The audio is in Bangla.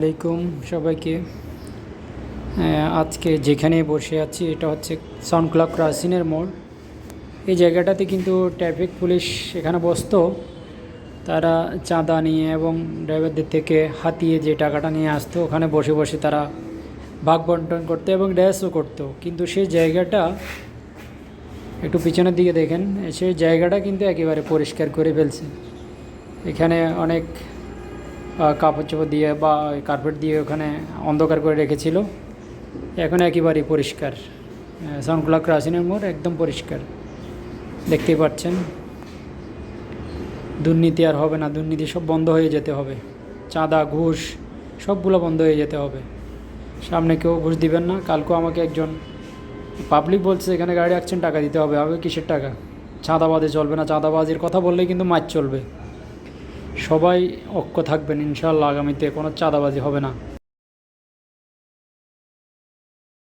আলাইকুম সবাইকে। আজকে যেখানে বসে আছি এটা হচ্ছে সাউন্ড ক্লাব ক্রাসিনের মোড়। এই জায়গাটাতে কিন্তু ট্রাফিক পুলিশ এখানে বসতো। তারা চাঁদা নিয়ে এবং ড্রাইভারদের থেকে হাতিয়ে যে টাকাটা নিয়ে আসতো ওখানে বসে বসে তারা ভাগ বন্টন করতো এবং ড্যাশও করতো। কিন্তু সেই জায়গাটা একটু পিছনের দিকে দেখেন, সেই জায়গাটা কিন্তু একেবারে পরিষ্কার করে ফেলছে। এখানে অনেক কাপড় চোপড় দিয়ে বা কার্পেট দিয়ে ওখানে অন্ধকার করে রেখেছিল। এখন একেবারেই পরিষ্কার। সাউন্ড ক্লাব ক্রাসিনের মোড় একদম পরিষ্কার, দেখতেই পাচ্ছেন। দুর্নীতি আর হবে না, দুর্নীতি সব বন্ধ হয়ে যেতে হবে। চাঁদা ঘুষ সবগুলো বন্ধ হয়ে যেতে হবে। সামনে কেউ ঘুষ দিবেন না। কালকেও আমাকে একজন পাবলিক বলছে এখানে গাড়ি রাখছেন, টাকা দিতে হবে। হবে কিসের টাকা? চাঁদাবাজি চলবে না। চাঁদাবাজির কথা বললেই কিন্তু মার চলবে। সবাই ঐক্য থাকবেন ইনশাআল্লাহ। আগামীতে কোনো চাঁদাবাজি হবে না।